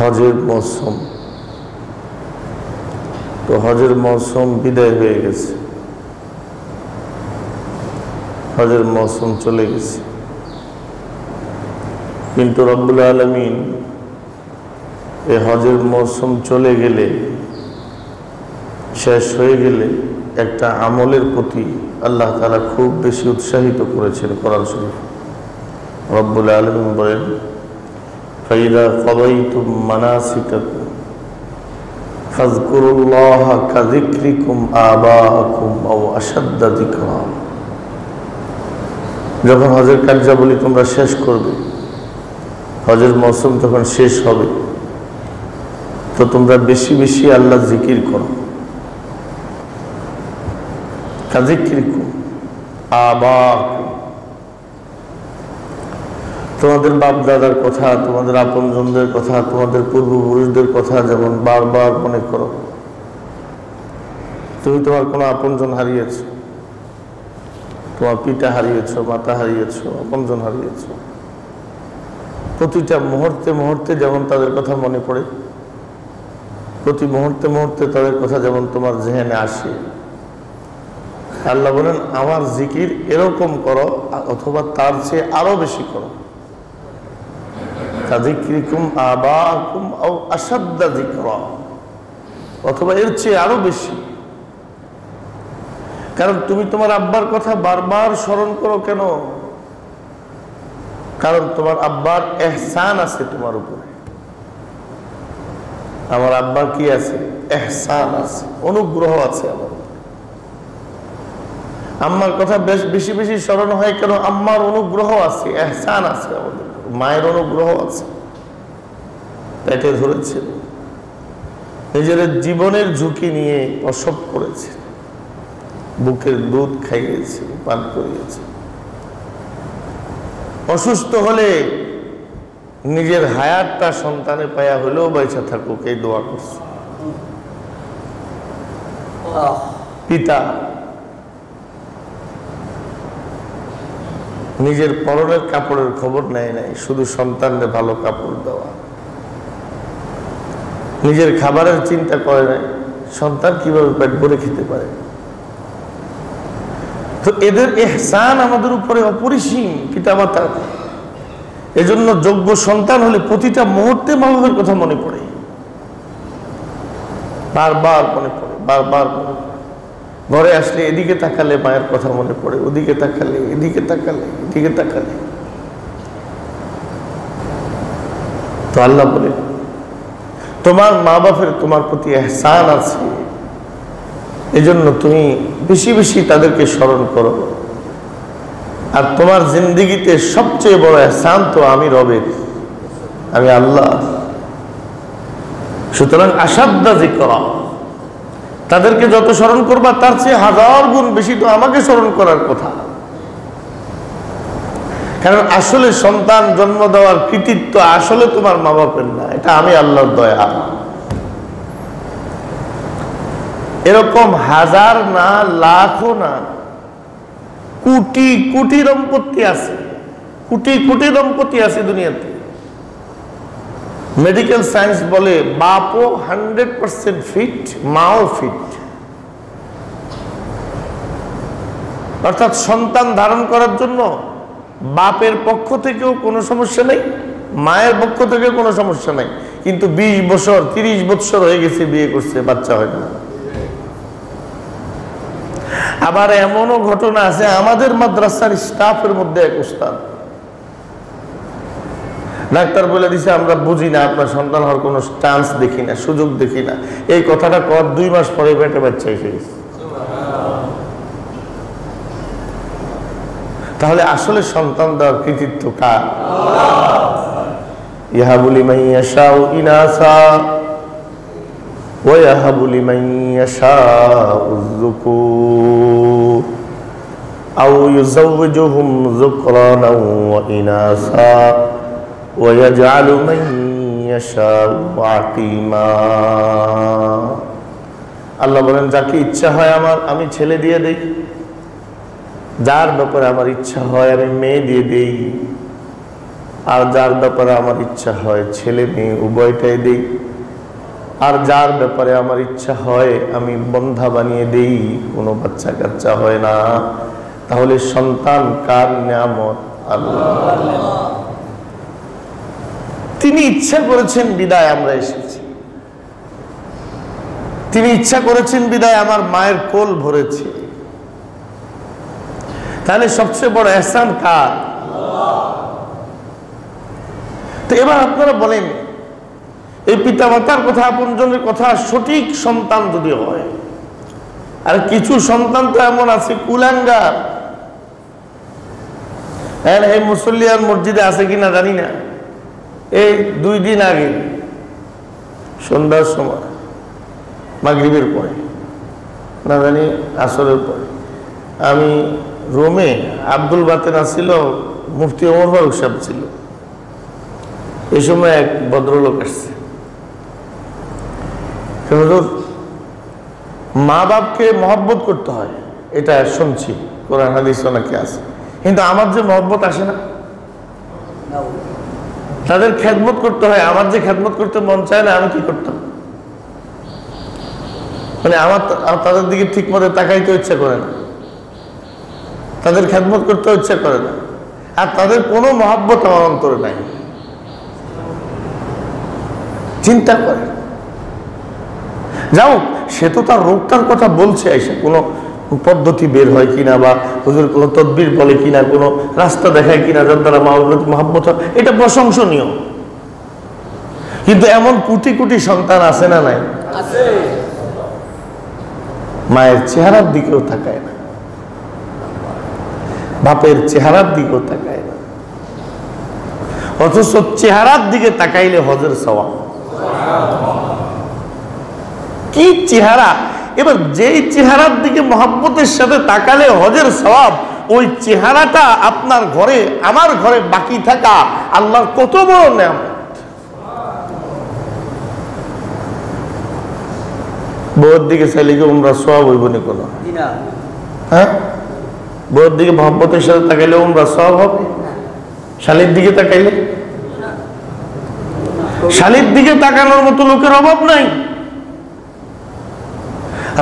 হজের মৌসুম, তো হজের মৌসুম বিদায় হয়ে গেছে, হজের মৌসুম চলে গেছে। কিন্তু রব্বুল আলামিন এই হজের মৌসুম চলে গেলে, শেষ হয়ে গেলে একটা আমলের প্রতি আল্লাহ তাআলা খুব বেশি উৎসাহিত করেছেন। কোরআন শরীফ রব্বুল আলামিন বলেন, ফাইদা কাদাইতুম মানাসিকাকুম ফাযকুরুল্লাহা কাযিকরিকুম আবাআকুম আও আশাদ্দা যিকরা। যখন হজের কার্যাবলী তোমরা শেষ করবে, হজের মৌসুম যখন শেষ হবে, তো তোমরা বেশি বেশি আল্লাহ জিকির করো। কাযিকরিকুম আবাআকুম, তোমাদের বাপ দাদার কথা, তোমাদের আপনজনদের কথা, তোমাদের পূর্বপুরুষদের কথা যেমন বারবার মনে করো। তুমি তোমার কোনো আপনজন হারিয়েছ, তোমার পিতা হারিয়েছ, মাতা হারিয়েছ, আপনজন হারিয়েছ, প্রতিটা মুহূর্তে মুহূর্তে যেমন তাদের কথা মনে পড়ে, প্রতি মুহূর্তে মুহূর্তে তাদের কথা যেমন তোমার জেহেনে আসে। আল্লাহ বলেন, আমার জিকির এরকম করো অথবা তার চেয়ে আরো বেশি করো। কাযিকরিকুম আবাআকুম আও আশাদ্দা যিকরা, অথবা এর চেয়ে আরো বেশি। কারণ তুমি তোমার আব্বার কথা বারবার স্মরণ করো কেন? কারণ তোমার আব্বার ইহসান আছে তোমার উপরে। আমার আব্বার কি আছে? ইহসান আছে, অনুগ্রহ আছে আমার উপরে। আম্মার কথা বেশি বেশি স্মরণ হয় কেন? আম্মার অনুগ্রহ আছে, ইহসান আছে আমাদের। মায়ের অনুগ্রহ আছে, পেটে ধরেছে, নিজের জীবনের ঝুঁকি নিয়ে প্রসব করেছে, বুকের দুধ খাইয়েছে, পান করিয়েছে। অসুস্থ হলে নিজের হায়াতটা সন্তানে পায়া হলেও বাইচা থাকুক এই দোয়া করছে। পিতা নিজের পরনের কাপড়ের খবর নেয় নাই, শুধু সন্তানদের ভালো কাপড় দেওয়া। নিজের খাবারের চিন্তা করে নাই, সন্তান কিভাবে পেট ভরে খেতে পারে। তো এদের ইহসান আমাদের উপরে অপরিসীম পিতামাতার। এজন্য যোগ্য সন্তান হলে প্রতিটা মুহূর্তে মা বাবার কথা মনে পড়ে, বারবার মনে পড়ে, বারবার মনে পড়ে। ঘরে আসলে এদিকে তাকালে মায়ের কথা মনে পড়ে, ওদিকে তাকালে, এদিকে তাকালে, এদিকে তাকালে। তো আল্লাহ বলে, তোমার মা বাপের তোমার প্রতি ইহসান আছে, এজন্য তুমি বেশি বেশি তাদেরকে স্মরণ করো। আর তোমার জিন্দেগিতে সবচেয়ে বড় ইহসান তো আমি রবের, আমি আল্লাহ। সুতরাং আশাদ্দা যিকরা, তাদেরকে যত স্মরণ করবা তার চেয়ে 1000 গুণ বেশি তো আমাকে স্মরণ করার কথা। কারণ আসলে সন্তান জন্ম দেওয়ার কৃতিত্ব আসলে তোমার মা বাপের না, এটা আমি আল্লাহর দয়া। এরকম 1000 না, লাখও না, কোটি কোটি দম্পতি আছে, কোটি কোটি দম্পতি আছে দুনিয়াতে। মেডিকেল সায়েন্স বলে বাপও 100% ফিট, মাও ফিট। অর্থাৎ সন্তান ধারণ করার জন্য বাপের পক্ষ থেকেও কোনো সমস্যা নেই, মায়ের পক্ষ থেকেও কোনো সমস্যা নেই। কিন্তু 20 বছর 30 বছর হয়ে গেছে, বিয়ে করছে, বাচ্চা হয় না। আবার এমনও ঘটনা আছে, আমাদের মাদ্রাসার স্টাফের মধ্যে এক উস্তাদ, ডাক্তার বলে দিছে আমরা বুঝি না, আপনার সন্তান হওয়ার কোনো চান্স দেখি না, সুযোগ দেখি না। এই কথাটা কর 2 মাস পরে পেটে বাচ্চা এসে গেছে। তাহলে আসলে সন্তান দেওয়ার কৃতিত্ব কার? ইয়াহাবু লিমান ইয়াশাউ ইনাসা ওয়া ইয়াহাবু লিমান ইয়াশাউ যুকুর আও ইউযাওয়িজুহুম যুকরানা ওয়া ইনাসা ওয়া ইয়াজআলু মান ইয়াশাউ আকিমা। আল্লাহ বলেন, যাকে ইচ্ছা হয় আমার আমি ছেলে দিয়ে দেই, যার ব্যাপারে আমার ইচ্ছা হয় আমি মেয়ে দিয়ে দেই। আর যার ব্যাপারে আমার ইচ্ছা হয় ছেলে মেয়ে উভয়টাই দেই, আর যার ব্যাপারে আমার ইচ্ছা হয় আমি বন্ধা বানিয়ে দেই, কোনো বাচ্চা কাচ্চা হয় না। তাহলে সন্তান কার নিয়ামত? আল্লাহ। তিনি ইচ্ছা করেছেন বিদায় আমরা এসেছি, তিনি ইচ্ছা করেছেন বিদায় আমার মায়ের কোল ভরেছে। তাহলে সবচেয়ে বড় ihsan কার? তো এবার আপনারা বলেন, এই পিতামাতার কথা, আপনজনের কথা সঠিক সন্তান যদি হয়, আর কিছু সন্তান তো এমন আছে কুলাঙ্গার, এই মুসল্লিয়ান মসজিদে আছে কিনা জানি না, এই 2 দিন আগে সন্ধ্যার সময় মাগরিবের পরে না জানি আসরের পরে আমি রোমে, আব্দুল বাতেন আসছিল, মুফতি ওমর ফারুক সাহেব ছিল। এই সময় এক ভদ্রলোক আসছে, মা বাপকে মহব্বত করতে হয় এটা শুনছি, কোরআন হাদিস অনেকে আছে, কিন্তু আমার যে মহব্বত আসে না, তাদের খেদমত করতে হয়, আমার যে খেদমত করতে মন চায় না, আমি কি করতাম? মানে আমার তাদের দিকে ঠিক মতো তাকাইতে ইচ্ছা করে না, তাদের খেদমত করতে ইচ্ছা করে না, আর তাদের কোনো মহব্বত আমার অন্তরে নাই। চিন্তা করে যাও, সে তো তার রোগটার কথা বলছে, এসে কোনো পদ্ধতি বের হয় কিনা, বা হুজুর কোনো তদবির বলে কিনা, কোনো রাস্তা দেখায় কিনা যার দ্বারা মহব্বত হয়, এটা প্রশংসনীয়। কিন্তু এমন কোটি কোটি সন্তান আছে না নাই? মায়ের চেহারার দিকেও তাকায় না, বাপের চেহারার দিকেও তাকায় না, অথচ চেহারার দিকে তাকাইলে হজের সওয়াব। কি চেহারা! এবার যেই চেহারার দিকে মহব্বতের সাথে তাকালে হজের সওয়াব, ওই চেহারাটা আপনার ঘরে, আমার ঘরে বাকি থাকা আল্লাহর কত বড় নিয়ামত। বউয়ের দিকে চাইলে কি উমরা সওয়াব হইব না? কোনো, হ্যাঁ, বউয়ের দিকে মহব্বতের সাথে তাকাইলে উমরা সওয়াব হবে? শালীর দিকে তাকাইলে? শালীর দিকে তাকানোর মতো লোকের অভাব নাই।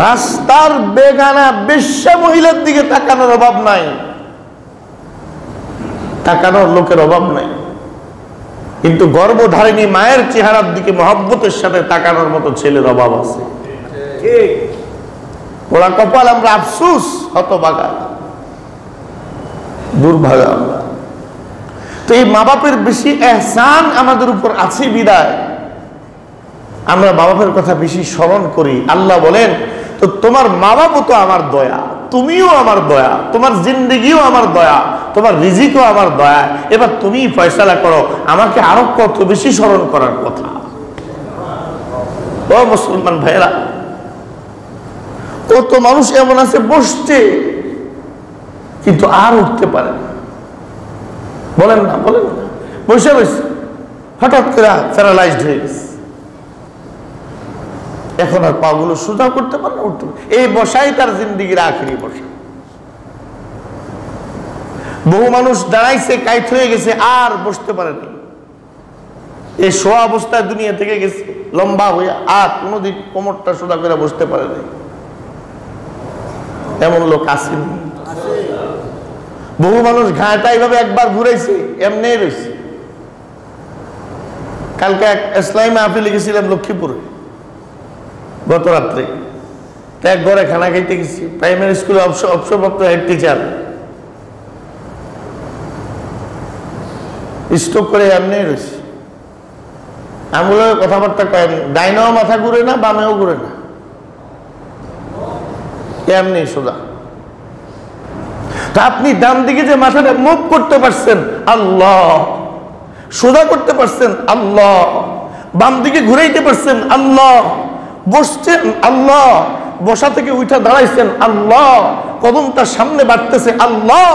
রাস্তার বেগানা বেশ্যা মহিলার দিকে তাকানোর অভাব নাই, তাকানোর লোকের অভাব নাই। কিন্তু গর্ভধারিণী মায়ের চেহারার দিকে মহব্বতের সাথে তাকানোর মতো ছেলের অভাব আছে। ওরা কপাল, আমরা আফসুস, হতভাগা, দুর্ভাগা আমরা। তো এই মা বাপের বেশি ihsan আমাদের উপর আছে বিদায় আমরা মা বাপের কথা বেশি স্মরণ করি। আল্লাহ বলেন, তো তোমার মা বাপও তো আমার দয়া, তুমিও আমার দয়া, তোমার জিন্দেগিও আমার দয়া, তোমার রিজিকও আমার দয়া। এবার তুমি ফয়সালা করো, আমাকে আরো কত বেশি স্মরণ করার কথা। ও মুসলমান ভাইরা, কত মানুষ এমন আছে বসছে কিন্তু আর উঠতে পারে না। বলেন না, বলেন না, বসে বসে হঠাৎ করে প্যারালাইজড হয়ে গেছে, এখন আর পাগুলো সোজা করতে পারে না, উঠতে পারে। এই বসাই তার জিন্দিগির আখেরি বসা। বহু মানুষ দাঁড়াইছে, কাইত হয়ে গেছে, আর বসতে পারেনি, এই শোয়া অবস্থায় দুনিয়া থেকে গেছে, লম্বা হয়ে আর কোনোদিন কোমরটা সোজা করে বসতে পারে নাই। এমন লোক আসেনি। বহু মানুষ ঘাটা এইভাবে একবার ঘুরাইছে, এমনি রয়েছে। কালকে এক ইসলামী মাহফিলে গেছিলাম লক্ষ্মীপুরে, গত রাত্রে। এক ঘরে খানা খাইতে গেছি, প্রাইমারি স্কুলে অবসরপ্রাপ্ত হেড টিচার, স্ট্রোক করে এমনি রয়েছে। আমগুলো কথাবার্তা কয়, ডাইনেও মাথা ঘুরে না, বামেও ঘুরে না, এমনি সোজা। তা আপনি ডান দিকে যে মাথাটা মুভ করতে পারছেন আল্লাহ, সোজা করতে পারছেন আল্লাহ, বাম দিকে ঘুরাইতে পারছেন আল্লাহ, বসছেন আল্লাহ, বসা থেকে উঠা দাঁড়াইছেন আল্লাহ, কদমটা সামনে বাড়তেছে আল্লাহ।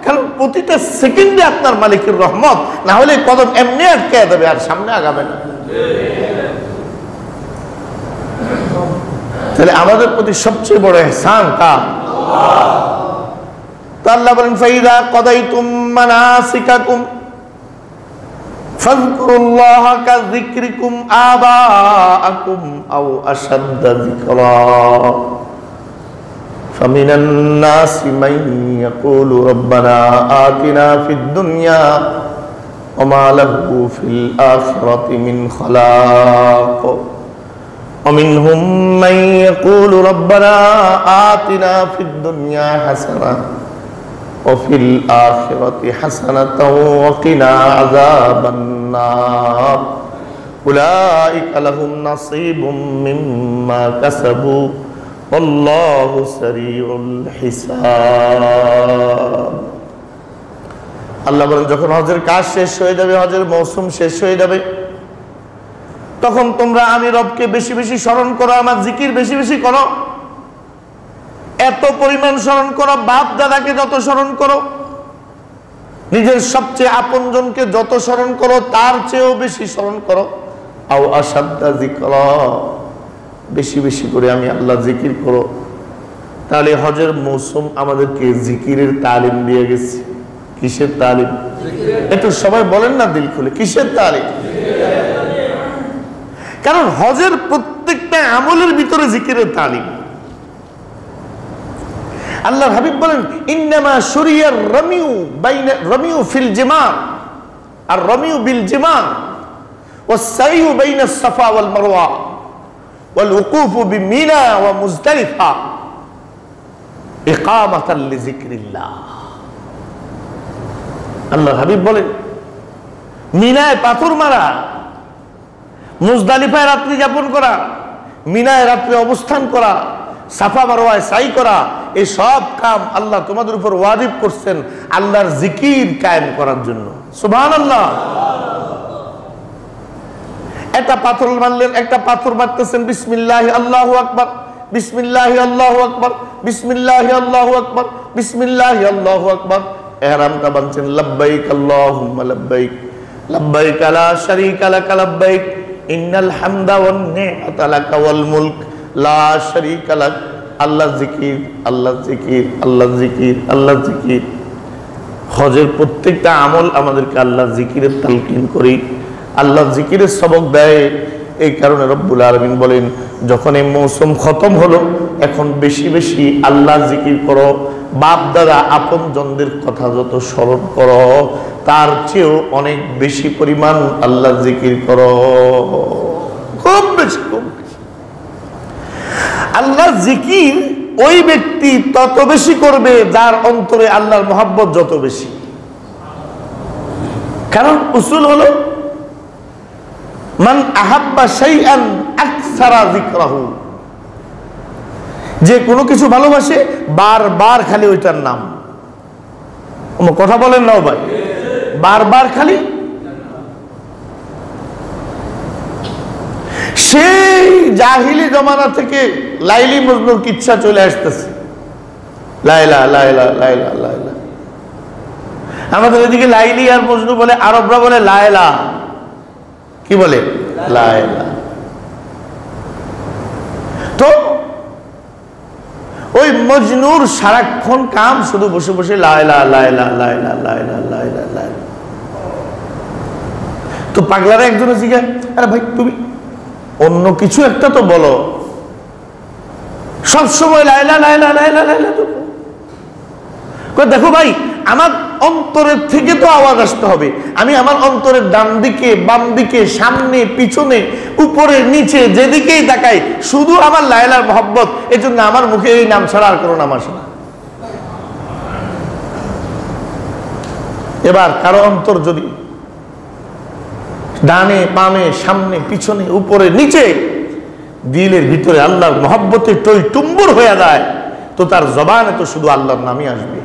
কারণ প্রতিটা সেকেন্ডে আপনার মালিকের রহমত, না হলে কদম এমনি আটকে দেবে, আর সামনে আগাবে না। তাহলে আমাদের প্রতি সবচেয়ে বড় ihsan কার? আল্লাহ বলেন, ফাইদা কাদাইতুম মানাসিকাকুম, ফাযকুরুল্লাহা কাযিকরিকুম আবাআকুম আও আশাদ্দা যিকরা ফামিনান নাসি মান ইয়াকুলু রাব্বানা আতিনা ফিদ দুনিয়া ওয়া মা লাহু ফিল আখিরাতি মিন খালাক ওয়া মিনহুম মান ইয়াকুলু রাব্বানা আতিনা ফিদ দুনিয়া হাসানাহ وفي الآخرة حسنة وقنا عذاب النار أولئك لهم نصيب مما كسبوا والله سريع الحساب আল্লাহ বলেন যখন হজের কাজ শেষ হয়ে যাবে, হজের মৌসুম শেষ হয়ে যাবে, তখন তোমরা আমি রবকে বেশি বেশি স্মরণ করো, আমার জিকির বেশি বেশি করো। এত পরিমাণ স্মরণ করো, বাপ দাদাকে যত স্মরণ করো, নিজের সবচেয়ে আপনজনকে যত স্মরণ করো তার চেয়েও বেশি স্মরণ করো। আও আশাদ্দা যিকরা, বেশি বেশি করে আমি আল্লাহ জিকির করো। তাহলে হজের মৌসুম আমাদেরকে জিকিরের তালিম দিয়ে গেছে। কিসের তালিম? একটু সবাই বলেন না দিল খুলে, কিসের তালিম? কারণ হজের প্রত্যেকটা আমলের ভিতরে জিকিরের তালিম। আল্লাহর হাবিব বলেন ইন্নামা শুরিয়ার রামিউ ফিল জিমার আর রামিউ বিল জিমার ওয়াস সাইয়ু বাইনাস সাফা ওয়াল মারওয়া ওয়াল উকুফু বিমিনা ওয়া মুজদালিফা ইকামাতান লিযিকরিল্লাহ। আল্লাহর হাবিব বলেন মিনায় পাথর মারা, মুজদালিফায় রাত্রি যাপন করা, মিনায় রাত্রি অবস্থান করা, সাফা মারওয়ায় সাই করা, এই সব কাম আল্লাহ তোমাদের উপর ওয়াজিব করছেন আল্লাহর জিকির কায়েম করার জন্য। সুবহানাল্লাহ। একটা পাথর মারলেন, একটা পাথর মারতেছেন, বিসমিল্লাহি আল্লাহু আকবার, বিসমিল্লাহি আল্লাহু আকবার, বিসমিল্লাহি আল্লাহু আকবার, বিসমিল্লাহি আল্লাহু আকবার। ইহরামটা বাঁধছেন, লাব্বাইক আল্লাহুম্মা লাব্বাইক, লাব্বাইক লা শারীকা লাকা লাব্বাইক, ইন্নাল হামদা ওয়ান নি'মাতা লাকা ওয়াল মুলক লা শারীকা লাক। আল্লাহ জিকির, আল্লাহ জিকির, আল্লাহ জিকির, আল্লাহ জিকির। হজের প্রত্যেকটা আমল আমাদেরকে আল্লাহ জিকিরের তালকিন করি, আল্লাহ জিকিরের সবক দেয়। এই কারণে রব্বুল আলামিন বলেন যখন এই মৌসুম খতম হলো এখন বেশি বেশি আল্লাহ জিকির করো, বাপ দাদা আপন জনদের কথা যত স্মরণ করো তার চেয়েও অনেক বেশি পরিমাণ আল্লাহ জিকির করো, খুব বেশি, খুব বেশি। আল্লাহ জিকির ওই ব্যক্তি তত বেশি করবে যার অন্তরে আল্লাহর মহব্বত যত বেশি। কারণ উসুল হলো মান আহাব্বা শাইআন আকসারা যিকরাহু, যে কোনো কিছু ভালোবাসে বারবার খালি ওইটার নাম। কথা বলেন না ভাই, বারবার খালি। সেই জাহিলি জমানা থেকে লাইলি মজনুর কিচ্ছা চলে আসতেছে, লাইলা লাইলা লাইলা লাইলা। আমাদের এদিকে লাইলি আর মজনু বলে, আরবরা বলে লায়লা। কি বলে? লায়লা। তো ওই মজনুর সারাক্ষণ কাম শুধু বসে বসে লায়লা লায়লা লায়লা লায়লা লায়লা লায়লা। তো পাগলারা একজনে জিজ্ঞাসা, আরে ভাই তুমি অন্য কিছু একটা তো বলো, সবসময় লায়লা লায়লা লায়লা লায়লা। দেখো ভাই আমার অন্তরের থেকে তো আওয়াজ আসতে হবে। আমি আমার অন্তরের ডান দিকে বাম দিকে সামনে পিছনে উপরে নিচে যেদিকেই তাকাই শুধু আমার লায়লার মহব্বত, এই জন্য আমার মুখে এই নাম ছাড়া আর কোনো নাম আসে না। এবার কারো অন্তর যদি ডানে বামে সামনে পিছনে উপরে নিচে দিলের ভিতরে আল্লাহর মহব্বতে টই টুম্বুর হয়ে যায় তো তার জবানে তো শুধু আল্লাহর নামই আসবে।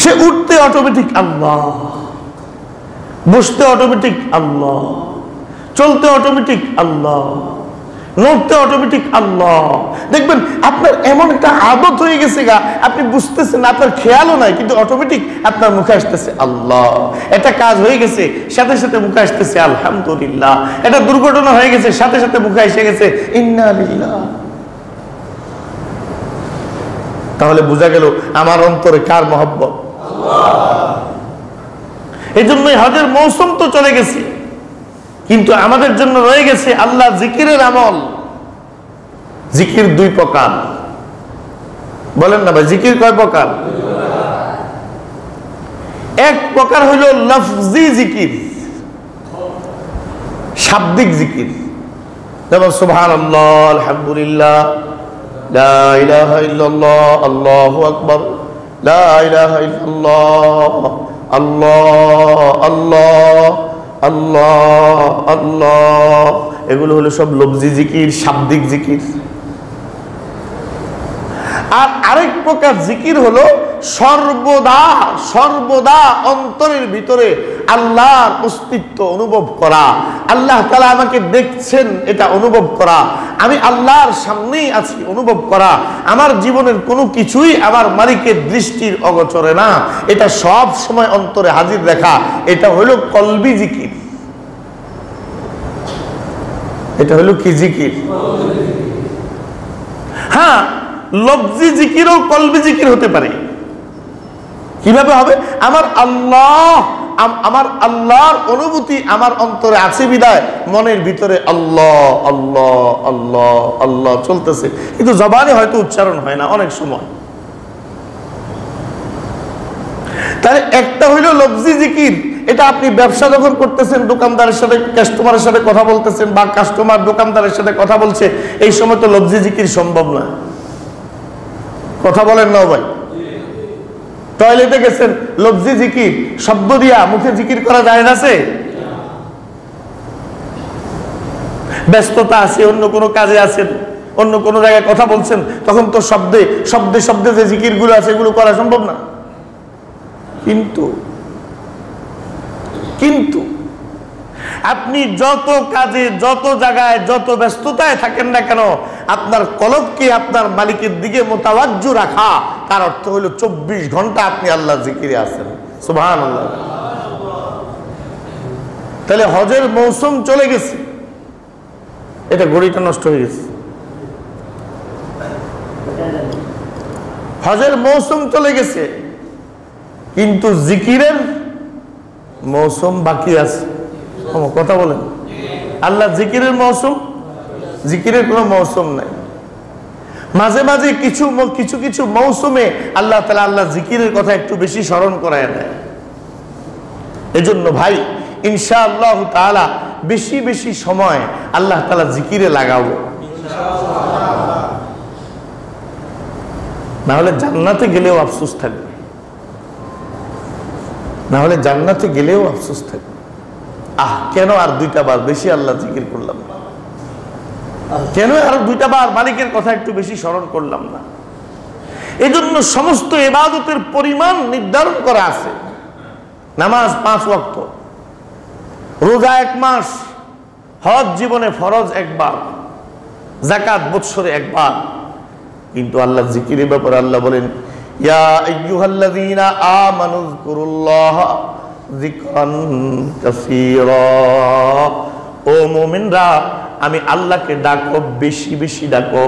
সে উঠতে অটোমেটিক আল্লাহ, বসতে অটোমেটিক আল্লাহ, চলতে অটোমেটিক আল্লাহ, নড়তে অটোমেটিক আল্লাহ। দেখবেন আপনার এমন একটা আদত হয়ে গেছে গা, আপনি বুঝতেছেন আপনার খেয়ালও নাই, কিন্তু অটোমেটিক আপনার মুখে আসতেছে আল্লাহ। একটা কাজ হয়ে গেছে সাথে সাথে মুখে আসতেছে আলহামদুলিল্লাহ। একটা দুর্ঘটনা হয়ে গেছে সাথে সাথে মুখে এসে গেছে ইন্না লিল্লাহ। তাহলে বোঝা গেল আমার অন্তরে কার মহব্বত? এই জন্যই হজের মৌসুম তো চলে গেছে, কিন্তু আমাদের জন্য রয়ে গেছে আল্লাহ জিকিরের আমল। জিকির দুই প্রকার, বলেন না ভাই, জিকির কয় প্রকার? এক প্রকার হইল লফজি জিকির, শাব্দিক জিকির, যেমন সুবহানাল্লাহ, আলহামদুলিল্লাহ, লা ইলাহা ইল্লাল্লাহ, আল্লাহু আকবার, লা ইলাহা ইল্লাল্লাহ, আল্লাহ আল্লাহ আল্লাহ আল্লাহ, এগুলো হলো সব লফজি জিকির, শাব্দিক জিকির। আর আরেক প্রকার জিকির হলো সর্বদা সর্বদা অন্তরের ভিতরে আল্লাহর অস্তিত্ব অনুভব করা, আল্লাহ তাআলা আমাকে দেখছেন এটা অনুভব করা, আমি আল্লাহর সামনেই আছি অনুভব করা, আমার জীবনের কোনো কিছুই আমার মালিকের দৃষ্টির অগোচরে না, এটা সব সময় অন্তরে হাজির রাখা, এটা হলো কলবি জিকির। এটা হলো কি জিকির? হ্যাঁ, লফজি জিকিরও কলবি জিকির হতে পারে। কিভাবে হবে? আমার আল্লাহর অনুভূতি আমার অন্তরে আছে বিদায় মনের ভিতরে আল্লাহ আল্লাহ আল্লাহ আল্লাহ চলতেছে, কিন্তু জবানে হয়তো উচ্চারণ হয় না অনেক সময়। তাহলে একটা হইল লফজি জিকির, এটা আপনি ব্যবসা যখন করতেছেন, দোকানদারের সাথে কাস্টমারের সাথে কথা বলতেছেন, বা কাস্টমার দোকানদারের সাথে কথা বলছে, এই সময় তো লফজি জিকির সম্ভব না। কথা বলেন না ভাই? টয়লেটে গেছেন, লফজি জিকির শব্দ দিয়া মুখে জিকির করা যায় না? সে ব্যস্ততা আছে, অন্য কোনো কাজে আছেন, অন্য কোনো জায়গায় কথা বলছেন, তখন তো শব্দে শব্দে শব্দে যে জিকির গুলো আছে এগুলো করা সম্ভব না। কিন্তু কিন্তু আপনি যত কাজে, যত জায়গায়, যত ব্যস্ততায় থাকেন না কেন, আপনার কলবকে আপনার মালিকের দিকে মোতাওয়াজ্জু রাখা, তার অর্থ হলো 24 ঘন্টা আপনি আল্লাহর জিকিরে আছেন। সুবহানাল্লাহ। তাহলে হজের মৌসুম চলে গেছে, এটা ঘড়িটা নষ্ট হয়ে গেছে। হজের মৌসুম চলে গেছে, কিন্তু জিকিরের মৌসুম বাকি আছে। কথা বলেন, আল্লাহ জিকিরের মৌসুম, জিকিরের কোনো মৌসুম নাই। মাঝে মাঝে কিছু কিছু কিছু মৌসুমে আল্লাহ তাআলা আল্লাহ জিকিরের কথা একটু বেশি স্মরণ করায় দেয়। এজন্য ভাই ইনশাআল্লাহ তাআলা বেশি বেশি সময় আল্লাহ তাআলা জিকিরে লাগাবো, না হলে জান্নাতে গেলেও আফসোস থাকবে, না হলে জান্নাতে গেলেও আফসোস থাকবে। কেন আর 2টা বার বেশি আল্লাহ জিকির করলাম না? কেন আর 2টা বার মালিকের কথা একটু বেশি স্মরণ করলাম না? এজন্য সমস্ত ইবাদতের পরিমাণ নির্ধারণ করা আছে। নামাজ 5 ওয়াক্ত, রোজা 1 মাস, হজ জীবনে ফরজ 1 বার, যাকাত বৎসরে 1 বার। কিন্তু আল্লাহ জিকিরের ব্যাপারে আল্লাহ বলেন, ইয়া আইয়ুহাল্লাযীনা আমানুযকুরুল্লাহা যিকরান কাসীরা, ও মুমিনরা আমি আল্লাহকে ডাকো, বেশি বেশি ডাকো,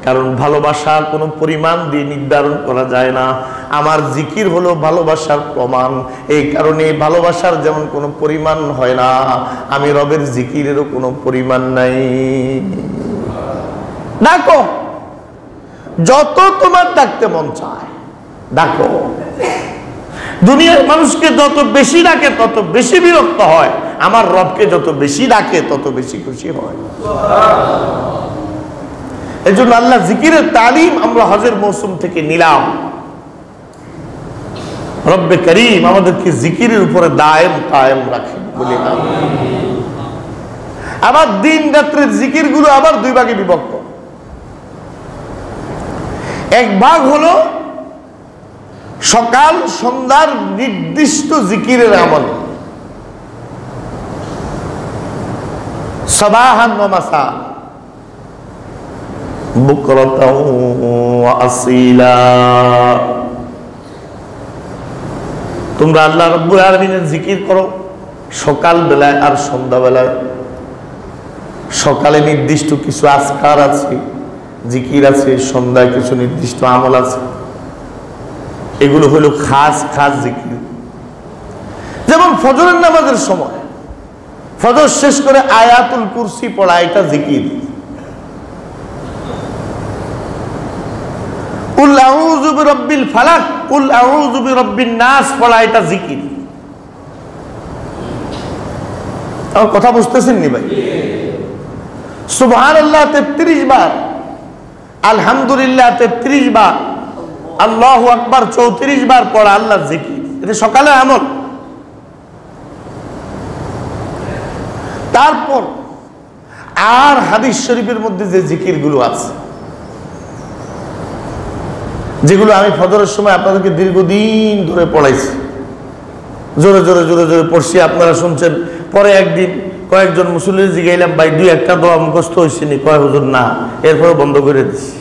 কারণ ভালোবাসার কোনো পরিমাণ দিয়ে নির্ধারণ করা যায় না। আমার জিকির হলো ভালোবাসার প্রমাণ, এই কারণে ভালোবাসার যেমন কোনো পরিমাণ হয় না, আমি রবের জিকিরেরও কোনো পরিমাণ নাই। ডাকো, যত তোমার ডাকতে মন চায় ডাকো। দুনিয়ার মানুষকে যত বেশি ডাকে তত বেশি বিরক্ত হয়, আমার রবকে যত বেশি ডাকে তত বেশি খুশি হয়। এই জন্য আল্লাহ জিকিরের তালিম আমরা হজের মৌসুম থেকে নিলাম। রব্বে করিম আমাদেরকে জিকিরের উপরে দায়েম কায়েম রাখেন বলি আমিন। আবার দিন রাত্রের জিকির গুলো আবার 2 ভাগে বিভক্ত। এক ভাগ হলো সকাল সন্ধ্যার নির্দিষ্ট জিকিরের আমল, সাবাহান ওয়া মাসা, বুকরাতাও ওয়া আসীলা। তোমরা আল্লাহ রাব্বুল আলামিনের জিকির করো সকাল বেলায় আর সন্ধ্যা বেলায়। সকালে নির্দিষ্ট কিছু আজকার আছে, জিকির আছে, সন্ধ্যায় কিছু নির্দিষ্ট আমল আছে। এগুলো হলো খাস খাস জিকির, যেমন ফজরের নামাজের সময় ফজর শেষ করে আয়াতুল কুরসি পড়া, এটা জিকির। কুল আউযু বিরাব্বিল ফালাক, কুল আউযু বিরাব্বিন নাস পড়া, এটা জিকির। আমার কথা বুঝতেছেন নি ভাই? সুবহানাল্লাহ 33 বার, আলহামদুলিল্লাহ 33 বার, আল্লাহু আকবার 34 বার পড়া আল্লাহর জিকির। এটা সকালে আমল। তারপর আর হাদিস শরীফের মধ্যে যে জিকিরগুলো আছে, যেগুলো আমি ফজরের সময় আপনাদেরকে দীর্ঘদিন ধরে পড়াইছি, জোরে জোরে জোরে জোরে পড়ছি, আপনারা শুনছেন। পরে একদিন কয়েকজন মুসল্লি জিগাইলাম, ভাই 2-1টা দোয়া মুখস্থ হয়েছে নি? কয় হুজুর না। এরপরে বন্ধ করে দিচ্ছি।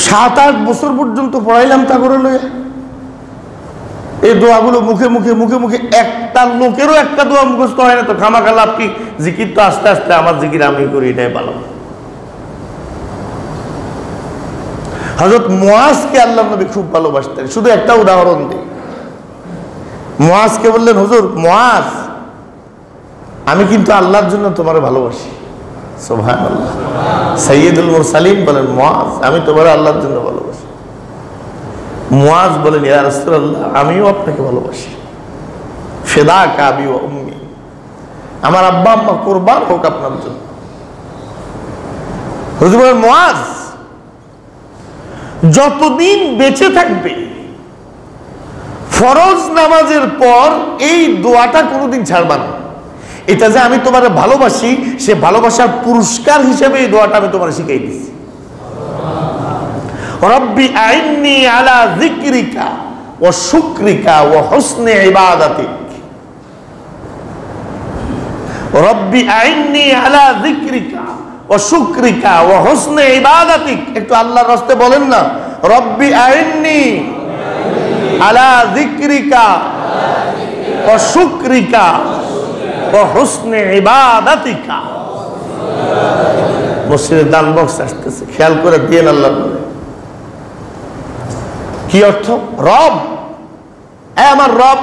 7-8 বছর পর্যন্ত পড়াইলাম তা করে লইয়া। এই দোয়াগুলো মুখে মুখে মুখে মুখে, একটা লোকেরও একটা দোয়া মুখস্থ হয় না, তো খামাখা লাভ কি? জিকির তো আস্তে আস্তে আমার জিকির আমি করি, এটাই ভালো। হযরত মুআজকে আল্লাহর নবী খুব ভালোবাসতেন। শুধু একটা উদাহরণ দিই। মুআজকে বললেন, হুজুর মুআজ, আমি কিন্তু আল্লাহর জন্য তোমার ভালোবাসি। সুবহানাল্লাহ। সাইয়্যিদুল মুরসালিন বলেন, মুআজ, আমি তোমার আল্লাহর জন্য ভালোবাসি। মুআজ বলেন, ইয়া রাসূলুল্লাহ, আমিও আপনাকে ভালোবাসি। ফিদাকা আবি ওয়া উম্মি, আমার আব্বা আম্মা কুরবান হোক আপনার জন্য। হুজুর বলেন, মুআজ, যতদিন বেঁচে থাকবে ফরজ নামাজের পর এই দোয়াটা কোনোদিন ছাড়বা না। এটা যে আমি তোমার ভালোবাসি, সে ভালোবাসার পুরস্কার হিসেবে এই দোয়াটা আমি তোমার শিখাই দিচ্ছি। রব্বি আইন্নি আলা যিকরিকা ওয়া শুকরিকা ওয়া হুসনি ইবাদাতিক। রব্বি আইন্নি আলা যিকরিকা ওয়া শুকরিকা ওয়া হুসনি ইবাদাতিক। একটু আল্লাহর রাস্তে বলেন না, রব্বি আইন্নি আলা যিকরিকা ওয়া শুকরিকা ওয়া হুসনি ইবাদাতিকা। মসজিদের দান বক্স আসতেছে, খেয়াল করে দিয়েন। আল্লাহ কি অর্থ? রব, আমার রব,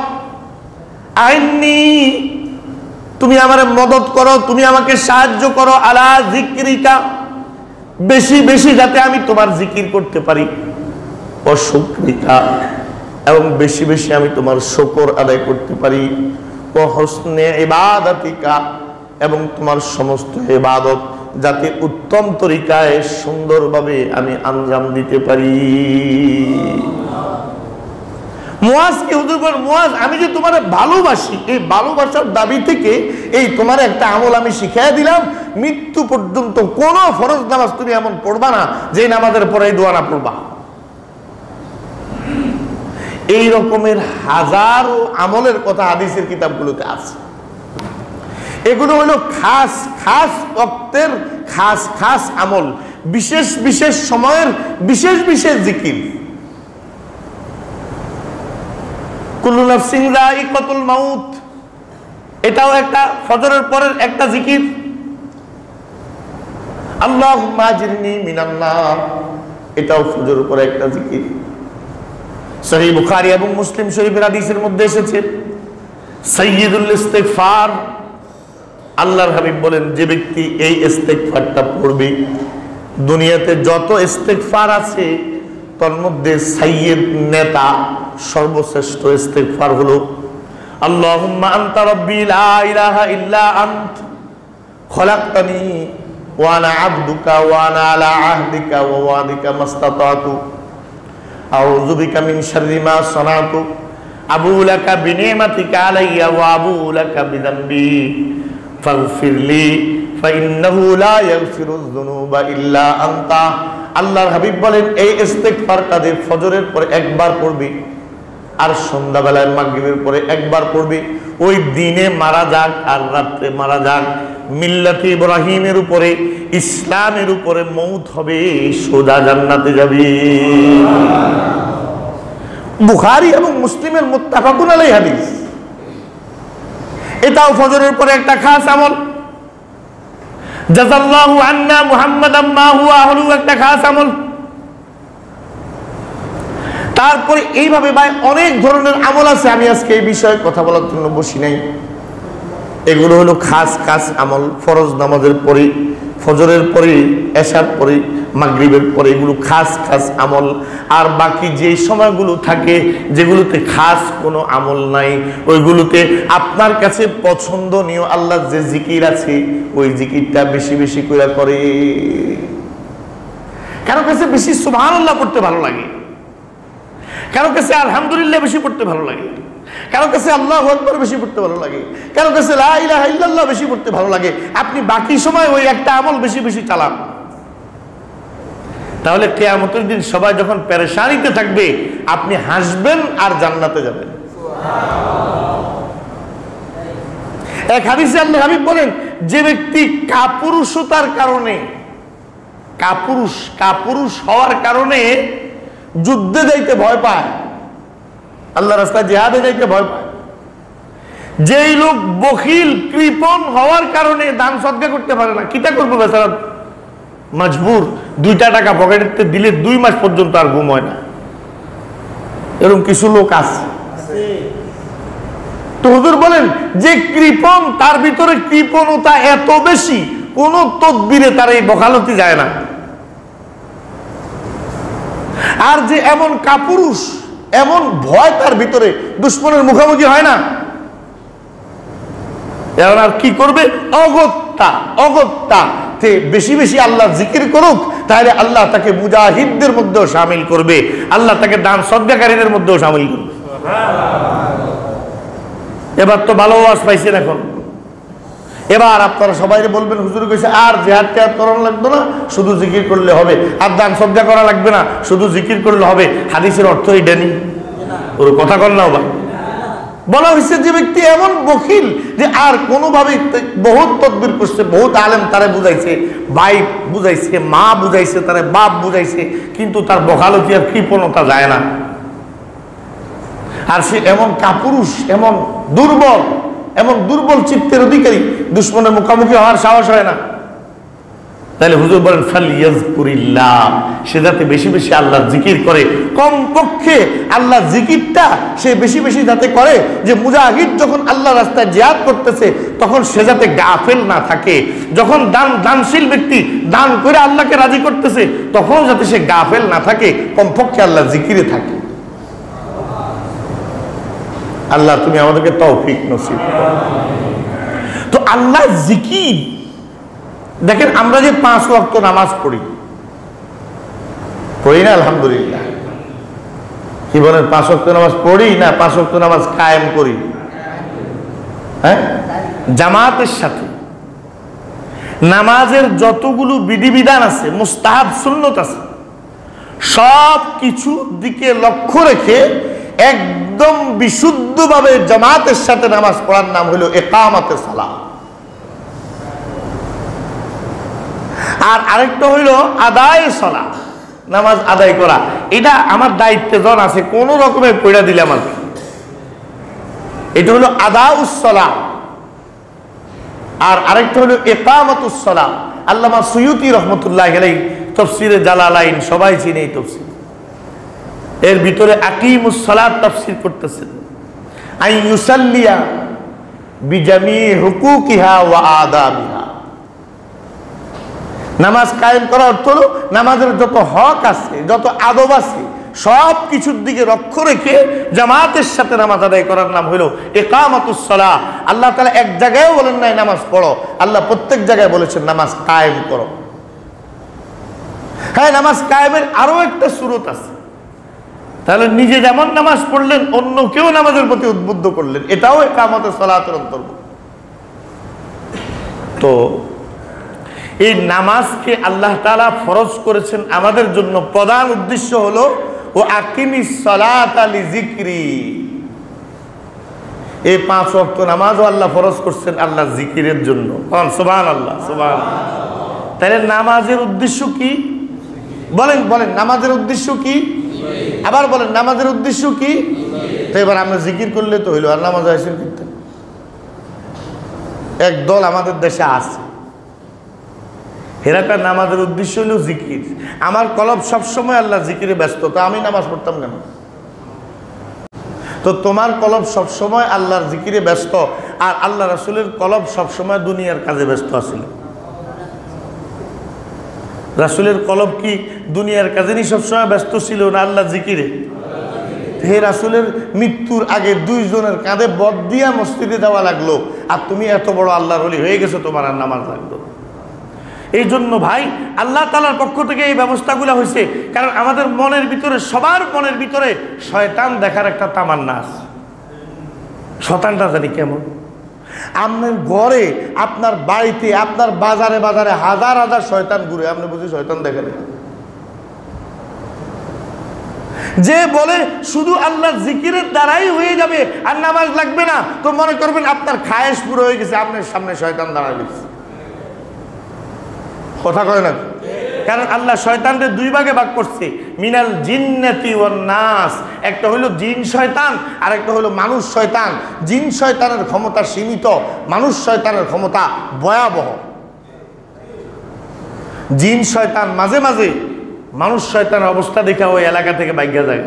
আইন্নি, তুমি আমারে মদত করো, তুমি আমাকে সাহায্য করো, আলা যিকরিকা, বেশি বেশি যাতে আমি তোমার জিকির করতে পারি, ও শুকরিকা, এবং বেশি বেশি আমি তোমার শুকর আদায় করতে পারি, ও হুসনে ইবাদাতিকা, এবং তোমার সমস্ত ইবাদত যাতে উত্তম তরিকায় সুন্দরভাবে আমি আঞ্জাম দিতে পারি। মুআজকে হুজুর বলেন, মুআজ, আমি যে তোমার ভালোবাসি, এই ভালোবাসার দাবি থেকে এই তোমার একটা আমল আমি শিখাই দিলাম। মৃত্যু পর্যন্ত কোন ফরজ নামাজ তুমি এমন পড়বা না যে নামাজের পরে এই দোয়া না পড়বা। এই রকমের হাজারো আমলের কথা হাদিসের কিতাবগুলোতে আছে। এগুলো হলো খাস খাস ওয়াক্তের খাস খাস আমল, বিশেষ বিশেষ সময়ের বিশেষ বিশেষ জিকির। কুল্লু নাফসিন যায়িকাতুল মাউত, এটাও একটা ফজরের পরের একটা জিকির। আল্লাহুম্মা আজিরনি মিনান নার, এটাও ফজরের পরে একটা জিকির। সহিহ বুখারী এবং মুসলিম শরীফের হাদিসের মধ্যে এসেছে, সাইয়্যিদুল ইস্তিগফার, আল্লাহর হাবিব বলেন, যে ব্যক্তি এই ইস্তিগফারটা পড়বে, দুনিয়াতে যত ইস্তিগফার আছে তার মধ্যে সাইয়্যিদ, নেতা, সর্বশ্রেষ্ঠ ইস্তিগফার হলো আল্লাহুম্মা আনতা রাব্বি লা ইলাহা ইল্লা আনত খলাকতানি ওয়া আনা আবদুকা ওয়া আনা আলা আহদিকা ওয়া ওয়াদিকা মাস্তাতাতু আউযু বিকা মিন শাররি মা সানাতু আবু লাকা বিনিমাতিকা আলাইয়া ওয়া আবু লাকা বিযামবি ফাগফিরলি ফাইন্নাহু লা ইয়াগফিরুয যুনুবা ইল্লা আনতা। আল্লাহর হাবিব বলেন, এই ইস্তিগফারটা যে ফজরের পরে একবার পড়বি আর সন্ধ্যাবেলায় মাগরিবের পরে একবার পড়বি, ওই দিনে মারা যাক আর রাত্রে মারা যাক, মিল্লাতে ইব্রাহিমের উপরে, ইসলামের উপরে মৌত হবে, সোজা জান্নাতে যাবে। বুখারী এবং মুসলিমের মুত্তাফাকুন আলাইহি হাদিস। এটাও ফজরের পরে একটা খাস আমল। জাযাল্লাহু আন্না মুহাম্মাদাম মা হুয়া আহলু, একটা খাস আমল। তারপরে এইভাবে ভাই অনেক ধরনের আমল আছে, আমি আজকে এই বিষয়ে কথা বলার জন্য বসি নাই। এগুলো হলো খাস খাস আমল, ফরজ নামাজের পরে, ফজরের পরে, এশার পরে, মাগরিবের পরে, এগুলো খাস খাস আমল। আর বাকি যে সময়গুলো থাকে যেগুলোতে খাস কোনো আমল নাই, ওইগুলোতে আপনার কাছে পছন্দনীয় আল্লাহ যে জিকির আছে ওই জিকিরটা বেশি বেশি করে। কারো কাছে বেশি সুবহানাল্লাহ পড়তে ভালো লাগে, কারো কাছে আলহামদুলিল্লাহ বেশি পড়তে ভালো লাগে, কারো কাছে আল্লাহু আকবার বেশি পড়তে ভালো লাগে, কারো কাছে লা ইলাহা ইল্লাল্লাহ বেশি পড়তে ভালো লাগে। আপনি বাকি সময় ওই একটা আমল বেশি বেশি চালান, তাহলে কিয়ামতের দিন সবাই যখন পেরেশানিতে থাকবে আপনি হাসবেন আর জান্নাতে যাবেন। এক হাদিসে আল্লাহর হাবিব বলেন, যে ব্যক্তি কাপুরুষতার কারণে, কাপুরুষ হওয়ার কারণে যুদ্ধে যাইতে ভয় পায়, আল্লাহ রাস্তায় জিহাদে যাইতে ভয় পায়, যেই লোক বখিল কৃপণ হওয়ার কারণে দান সদকা করতে পারে না, কিটা করবো বেচারা মজবুর, 2টা টাকা পকেটে দিলে 2 মাস পর্যন্ত আর ঘুম হয় না, এরকম কিছু লোক আছে। তো হুজুর বলেন যে কৃপণ, তার ভিতরে কৃপণতা এত বেশি, কোন তদবিরে তার এই বখালতি যায় না। আর যে এমন কাপুরুষ, এমন ভয় তার ভিতরে, দুশ্মনের মুখোমুখি হয় না, এখন আর কি করবে? অগত্যা বেশি বেশি আল্লাহ জিকির করুক, তাহলে আল্লাহ তাকে মুজাহিদদের মধ্যেও শামিল করবে, আল্লাহ তাকে দান সদকাকারীদের মধ্যেও শামিল করবে। এবার তো ভালো ওয়াজ পাইছেন। এখন এবার আপনারা সবাই বলবেন, হুজুর কইছে আর জিহাদ টিহাদ করানো লাগবে না, শুধু জিকির করলে হবে, আর দান সদকা করা লাগবে না, শুধু জিকির করলে হবে। হাদিসের অর্থ এটা নেই, ওর কথা কর না ভাই। বলা হয়েছে যে ব্যক্তি এমন বখিল যে আর কোনোভাবে, বহুত তদবির করছে, বহুত আলেম তারে বুঝাইছে, ভাই বুঝাইছে, মা বুঝাইছে, তারে বাপ বুঝাইছে, কিন্তু তার বখালতি আর কৃপণতা যায় না। আর সে এমন কাপুরুষ, এমন দুর্বল চিত্তের অধিকারী, দুশ্মনের মুখোমুখি হওয়ার সাহস হয় না। তাহলে হুজুর বলেন ফালিয়াজকুরিল্লাহ, সে যাতে বেশি বেশি আল্লাহ জিকির করে, কমপক্ষে আল্লাহ জিকিরটা সে বেশি বেশি যাতে করে, যে মুজাহিদ যখন আল্লাহ রাস্তায় জিহাদ করতেছে তখন সে যাতে গাফেল না থাকে, যখন দানশীল ব্যক্তি দান করে আল্লাহকে রাজি করতেছে তখন যাতে সে গাফেল না থাকে, কমপক্ষে আল্লাহ জিকিরে থাকে। আল্লাহ তুমি আমাদেরকে তৌফিক নসিব করো। তো আল্লাহ জিকির দেখেন, আমরা যে 5 ওয়াক্ত নামাজ পড়ি না? আলহামদুলিল্লাহ, কি বলেন? 5 ওয়াক্ত নামাজ পড়ি না 5 ওয়াক্ত নামাজ কায়েম করি? হ্যাঁ, জামাতের সাথে। নামাজের যতগুলো বিধিবিধান আছে, মুস্তাহাব সুন্নত আছে, সব কিছুর দিকে লক্ষ্য রেখে একদম বিশুদ্ধভাবে জামাতের সাথে নামাজ পড়ার নাম হলো ইকামাতে সালাত। আর আরেকটা হইল আদায় সালাত, নামাজ আদায় করা। এটা আমার দায়িত্বে জন আছে, কোন রকমের পড়া দিলাম আর, এটা হলো আদাউস সালাত। আর আরেকটা হলো ইকামাতুস সালাত। আল্লামা সুয়ুতি রহমতুল্লাহ আলাইহি তাফসীরে জালালাইন, সবাই চিনে এই তাফসীর, এর ভিতরে আকিমুস সালাত তাফসীর করতেছেন, আই ইউসাল্লিয়া বিজামি হুকুকিহা ওয়া আদাবিহা। নামাজ কায়েম করা অর্থ হলো নামাজের যত হক আছে, যত আদব আছে, সব কিছুর দিকে লক্ষ্য রেখে জামাতের সাথে নামাজ আদায় করার নাম হলো ইকামাতুস সালাহ। আল্লাহ তাআলা এক জায়গায়ও বলেন নাই নামাজ পড়ো, আল্লাহ প্রত্যেক জায়গায় বলেছেন নামাজ কায়েম করো। হ্যাঁ, নামাজ কায়েমের আরো একটা সূরত আছে, তাহলে নিজে যেমন নামাজ পড়লেন অন্য কেউ নামাজের প্রতি উদ্বুদ্ধ করলেন, এটাও ইকামাতুস সালাতের অন্তর্ভুক্ত। তো এই নামাজকে আল্লাহ তাআলা ফরজ করেছেন আমাদের জন্য, প্রধান উদ্দেশ্য হলো ও আকিমিস সালাতা লিযিকরি। এই 5 ওয়াক্ত নামাজও আল্লাহ ফরজ করছেন আল্লাহ জিকিরের জন্য। সুবহানাল্লাহ, সুবহানাল্লাহ। তাহলে নামাজের উদ্দেশ্য কি? বলেন নামাজের উদ্দেশ্য কি? আবার বলেন নামাজের উদ্দেশ্য কি? তো এবার আমরা জিকির করলে তো হইলো, আর নামাজ আইসেন করতে। একদল আমাদের দেশে আছে, এরাকার নামাজের উদ্দেশ্য হলো জিকির। আমার কলব সবসময় আল্লাহ জিকিরে ব্যস্ত, তো আমি নামাজ পড়তাম কেন? তো তোমার কলব সবসময় আল্লাহর জিকিরে ব্যস্ত, আর আল্লাহ রাসূলের কলব সবসময় দুনিয়ার কাজে ব্যস্ত আছিল। রাসূলের কলব কি দুনিয়ার কাজে নিয়ে সবসময় ব্যস্ত ছিল না আল্লাহর জিকিরে? হে রাসূলের মৃত্যুর আগে 2 জনের কাঁধে বদ দিয়া মসজিদে যাওয়া লাগলো, আর তুমি এত বড় আল্লাহর ওলি হয়ে গেছো, তোমার আর নামাজ লাগলো। এই জন্য ভাই আল্লাহ তাআলার পক্ষ থেকে এই ব্যবস্থাগুলো হয়েছে, কারণ আমাদের মনের ভিতরে, সবার মনের ভিতরে শয়তান দেখার একটা তামান্না আছে। শয়তানটা জানি কেমন, আপনার ঘরে, আপনার বাড়িতে, আপনার বাজারে বাজারে হাজার হাজার শয়তান ঘুরে, আপনি বুঝি শয়তান দেখেন? যে বলে শুধু আল্লাহ জিকিরের দ্বারাই হয়ে যাবে আর নামাজ লাগবে না, তো মনে করবেন আপনার খায়েশ পুরো হয়ে গেছে, আপনার সামনে শয়তান দাঁড়ায় গেছে। কথা কয় না? কারণ আল্লাহ শয়তানকে 2 ভাগে ভাগ করছে, মিনাল জিন্নাতি ওয়ান নাস। একটা হলো জিন শয়তান, আর একটা হলো মানুষ শয়তান। জিন শয়তানের ক্ষমতা সীমিত, মানুষ শয়তানের ক্ষমতা ভয়াবহ। জিন শয়তান মাঝে মাঝে মানুষ শয়তানের অবস্থা দেখে ওই এলাকা থেকে ভাগ্য যায়।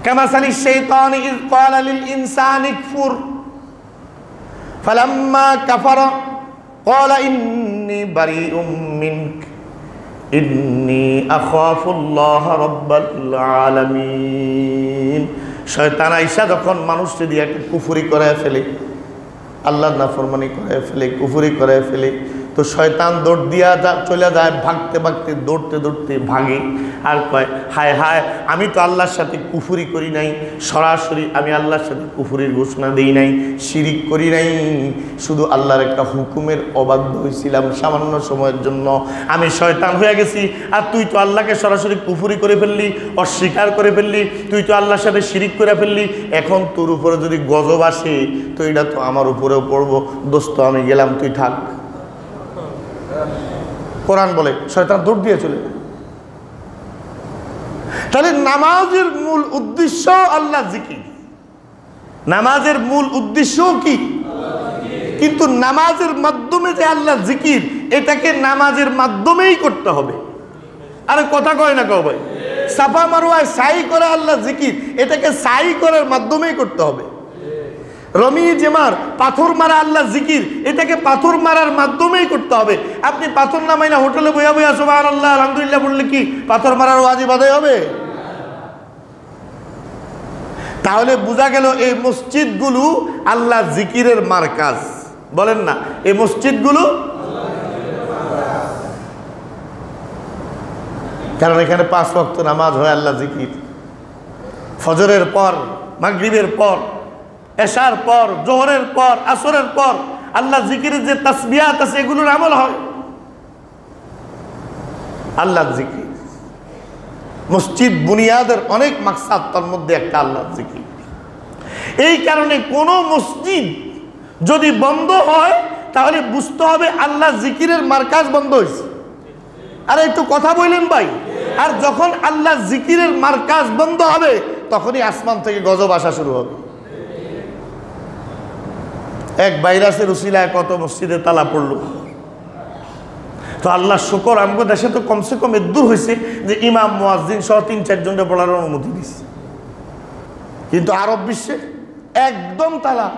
কামাসালি শাইতান ইয ক্বালা লিল ইনসানি কফুর ফালাম্মা কাফারা ক্বালা ইন্নী বারিউম মিনক ইন্নী আখাফুল্লাহ রাব্বাল আলামিন। শয়তান আইসা যখন মানুষকে দিয়ে একটা কুফরি করে ফেলে, আল্লাহর নাফরমানি করে ফেলে, কুফরি করে ফেলে, তো শয়তান দৌড় দিয়া চলে যায়, ভাগতে ভাগতে দৌড়তে দৌড়তে ভাগে, আর কয় হায় হায় আমি তো আল্লাহর সাথে কুফরি করি নাই, সরাসরি আমি আল্লাহর সাথে কুফরির ঘোষণা দিই নাই, শিরিক করি নাই, শুধু আল্লাহর একটা হুকুমের অবাধ্য হয়েছিলাম সামান্য সময়ের জন্য, আমি শয়তান হয়ে গেছি। আর তুই তো আল্লাহকে সরাসরি কুফরি করে ফেললি, অস্বীকার করে ফেললি, তুই তো আল্লাহর সাথে শিরিক করে ফেললি, এখন তোর উপরে যদি গজব আসে তো এটা তো আমার উপরেও পড়বো, দোস্ত আমি গেলাম, তুই থাক। কোরআন বলে শয়তান দৌড় দিয়ে চলে। তাহলে নামাজের মূল উদ্দেশ্য আল্লাহ জিকির, নামাজের মূল উদ্দেশ্য কি? কিন্তু নামাজের মাধ্যমে যে আল্লাহ জিকির, এটাকে নামাজের মাধ্যমেই করতে হবে। আরে কথা কয় না কও ভাই? সাফা মারওয়ায় সাই করে আল্লাহ জিকির, এটাকে সাই করার মাধ্যমেই করতে হবে। রমি জেমার পাথর মারা আল্লাহ জিকির, এটাকে পাথর মারার মাধ্যমেই করতে হবে। আপনি পাথর না মাইনা হোটেলে বইয়া বইয়া সুবহানাল্লাহ আলহামদুলিল্লাহ বললে কি পাথর মারার ওয়াজিব আদায় হবে? তাহলে বোঝা গেল এই মসজিদগুলো আল্লাহ জিকিরের মারকাজ। বলেন না, এই মসজিদগুলো, কারণ এখানে 5 ওয়াক্ত নামাজ হয় আল্লাহ জিকির, ফজরের পর, মাগরিবের পর, এশার পর, জোহরের পর, আসরের পর আল্লাহ জিকিরের যে তাসবিহাত আছে এগুলোর আমল হয়। আল্লাহ জিকির মসজিদ বুনিয়াদের অনেক মাকসাদ, তার মধ্যে একটা আল্লাহ জিকির। এই কারণে কোন মসজিদ যদি বন্ধ হয় তাহলে বুঝতে হবে আল্লাহ জিকিরের মারকাজ বন্ধ হয়েছে। আরে একটু কথা বললেন ভাই। আর যখন আল্লাহ জিকিরের মারকাজ বন্ধ হবে তখনই আসমান থেকে গজব আসা শুরু হবে। এক ভাইরাসের উসিলায় কত মসজিদে তালা পড়লো। তো আল্লাহ শুকর, আমাদের দেশে তো কমসে কম দূর হয়েছে যে ইমাম মুয়াজ্জিন সহ 3-4 জনকে পড়ার অনুমতি দিচ্ছে, কিন্তু আরব বিশ্বে একদম তালা।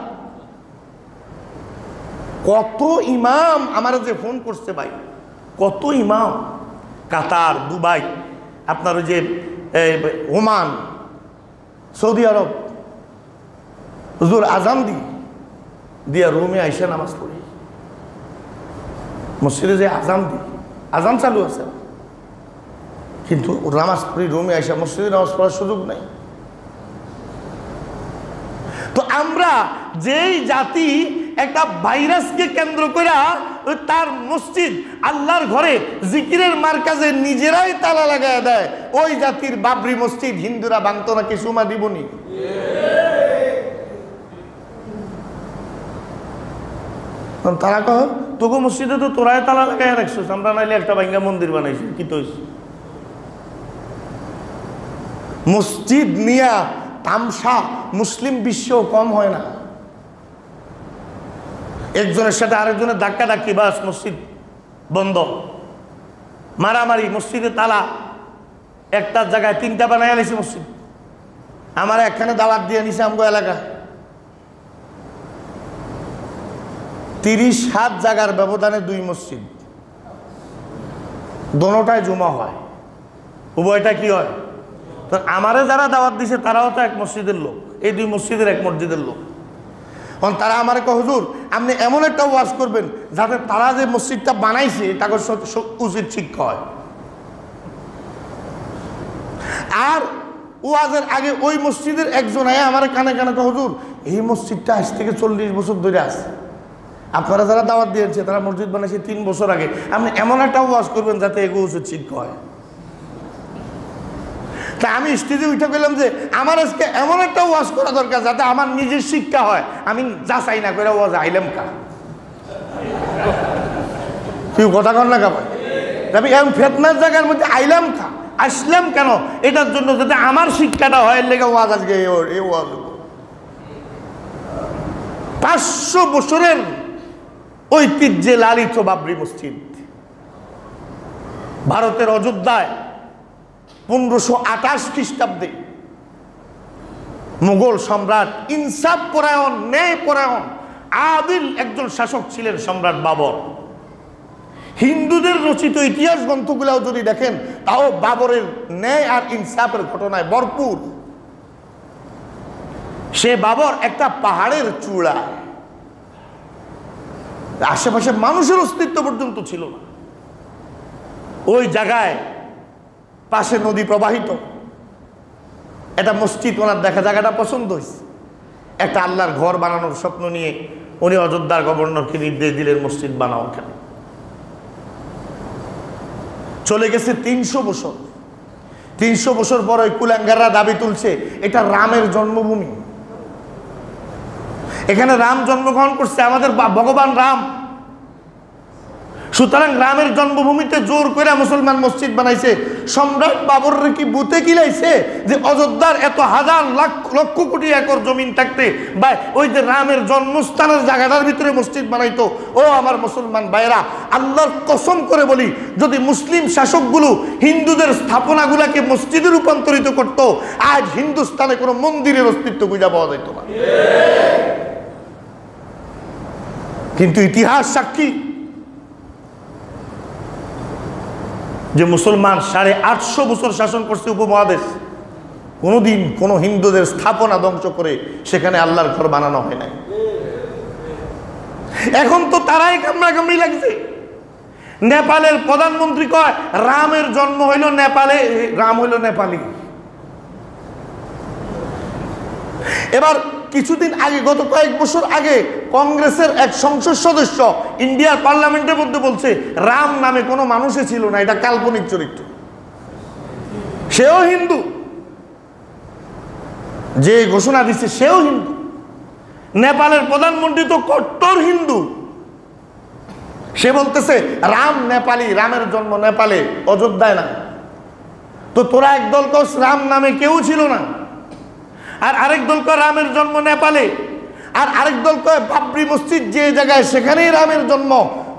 কত ইমাম আমার যে ফোন করছে ভাই, কত ইমাম, কাতার, দুবাই, আপনার ওই যে ওমান, সৌদি আরব, হুজুর আজান দিয়া রুমে আইসা নামাজ পড়ি, মসজিদে যে আজান আজান চালু আছে, কিন্তু নামাজ পড়ি রুমে আইসা, মসজিদে নামাজ পড়ার সুযোগ নাই। তো আমরা যেই জাতি একটা ভাইরাসকে কেন্দ্র করে তার মসজিদ আল্লাহর ঘরে জিকিরের মারকাজে নিজেরাই তালা লাগায় দেয়, ওই জাতির বাবরি মসজিদ হিন্দুরা ভাঙতো নাকি সুমা দিবনি? তারা কহ তোকে মসজিদে তো তোরাই তালা লাগাই রাখছিস, আমরা নাইলে একটা ভাঙ্গা মন্দির বানাইছি, কি তো মসজিদ নিয়া তামসা মুসলিম বিশ্ব কম হয় না। একজনের সাথে আরেকজনের ধাক্কা ধাক্কি, বাস মসজিদ বন্ধ, মারামারি, মসজিদে তালা, একটা জায়গায় 3টা বানাই আনিছে মসজিদ। আমার একখানে দাওয়াত দিয়ে নিছে আমগো এলাকা, 30 জায়গার ব্যবধানে 2 মসজিদ, দোনোটায় জুমা হয়, উভয়টা কি হয়। তো আমারে যারা দাওয়াত দিছে তারাও তো এক মসজিদের লোক, এই 2 মসজিদের এক মসজিদের লোক। কারণ তারা আমারে কয় হুজুর আপনি এমন একটা ওয়াজ করবেন যাতে তারা যে মসজিদটা বানাইছে তাকে উচিত শিক্ষা হয়। আর ওয়াজের আগে ওই মসজিদের একজন আয় আমার কানে কানে কয় হুজুর এই মসজিদটা আজ থেকে 40 বছর ধরে আছে, আপনারা যারা দাওয়াত দিয়েছে তারা মসজিদ বানাইছে 3 বছর আগে, আপনি এমন একটা ওয়াজ করবেন যাতে এগো উচিত শিক্ষা হয়। তা আমি স্টেজে উঠে গেলাম যে আমার আজকে এমন একটা ওয়াজ করা দরকার যাতে আমার নিজের শিক্ষা হয়। আমি যা চাই না করে ওয়াজ আইলাম কা তুই কথা কর না কাবা, আমি এমন ফেতনার জায়গার মধ্যে আইলাম কা, আসলাম কেন এটার জন্য যাতে আমার শিক্ষাটা হয়, লেগে ওয়াজ আজকে এই ওয়াজ 500 বছরের ঐতিহ্যে লালিত বাবরি মসজিদ ভারতের অযোধ্যায় 1528 খ্রিস্টাব্দে মুঘল সম্রাট ইনসাফ পরায়ণ, ন্যায় পরায়ণ, আদিল একজন শাসক ছিলেন সম্রাট বাবর। হিন্দুদের রচিত ইতিহাস গ্রন্থগুলাও যদি দেখেন তাও বাবরের ন্যায় আর ইনসাফের ঘটনায় ভরপুর। সে বাবর একটা পাহাড়ের চূড়ায়, আশেপাশে মানুষের অস্তিত্ব পর্যন্ত ছিল না, ওই জায়গায় পাশে নদী প্রবাহিত, একটা মসজিদ ওনার দেখা জায়গাটা পছন্দ হয়েছে, একটা আল্লাহর ঘর বানানোর স্বপ্ন নিয়ে উনি অযোধ্যার গভর্নরকে নির্দেশ দিলেন মসজিদ বানাও এখানে। চলে গেছে 300 বছর। 300 বছর পর ওই কুলাঙ্গাররা দাবি তুলছে এটা রামের জন্মভূমি, এখানে রাম জন্মগ্রহণ করছে, আমাদের ভগবান রাম। সুতরাং রামের জন্মভূমিতে জোর করে মুসলমান মসজিদ বানাইছে। সম্রাট বাবরের কি বুতে কিলাইছে যে অযোধ্যার এত হাজার লক্ষ কোটি একর জমিন থাকতে বা ওই যে রামের জন্মস্থানের জায়গাটার ভিতরে মসজিদ বানাইতো। ও আমার মুসলমান ভাইরা, আল্লাহর কসম করে বলি, যদি মুসলিম শাসকগুলো হিন্দুদের স্থাপনাগুলাকে মসজিদে রূপান্তরিত করত, আজ হিন্দুস্তানে কোনো মন্দিরের অস্তিত্ব খুঁজে পাওয়া যেত না। কিন্তু ইতিহাস সাক্ষী যে মুসলমান 850 বছর শাসন করছে উপমহাদেশ, কোনোদিন কোনো হিন্দুদের স্থাপনা ধ্বংস করে সেখানে আল্লাহর ঘর বানানো হয় নাই। এখন তো তারাই কামড়াকামড়ি লাগছে। নেপালের প্রধানমন্ত্রী কয় রামের জন্ম হইল নেপালে, রাম হইল নেপালি। এবার কিছুদিন আগে, গত কয়েক বছর আগে, কংগ্রেসের এক সংসদ সদস্য ইন্ডিয়ার পার্লামেন্টের মধ্যে বলছে রাম নামে কোনো মানুষই ছিল না, এটা কাল্পনিক চরিত্র। সেও হিন্দু, যে ঘোষণা দিচ্ছে সেও হিন্দু। নেপালের প্রধানমন্ত্রী তো কট্টর হিন্দু, সে বলতেছে রাম নেপালি, রামের জন্ম নেপালে, অযোধ্যায় না। তো তোরা একদল কস রাম নামে কেউ ছিল না, আর আরেক দল কয় রামের জন্ম নেপালে, আর আরেক দল কয় বাবরি মসজিদ যে জায়গায় সেখানেই রামের জন্ম।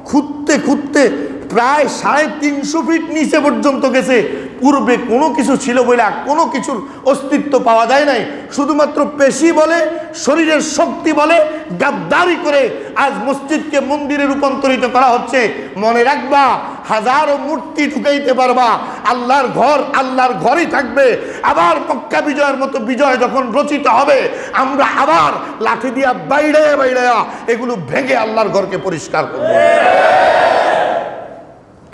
খুঁজতে খুঁজতে প্রায় 350 ফিট নিচে পর্যন্ত গেছে। পূর্বে কোনো কিছু ছিল বলে কোনো কিছুর অস্তিত্ব পাওয়া যায় নাই। শুধুমাত্র পেশি বলে, শরীরের শক্তি বলে গাদ্দারি করে আজ মসজিদকে মন্দিরে রূপান্তরিত করা হচ্ছে। মনে রাখবা, হাজারো মূর্তি ঢুকাইতে পারবা, আল্লাহর ঘর আল্লাহর ঘরই থাকবে। আবার মক্কা বিজয়ের মতো বিজয় যখন রচিত হবে, আমরা আবার লাঠি দিয়া বাইরে বাইরে এগুলো ভেঙে আল্লাহর ঘরকে পরিষ্কার করব।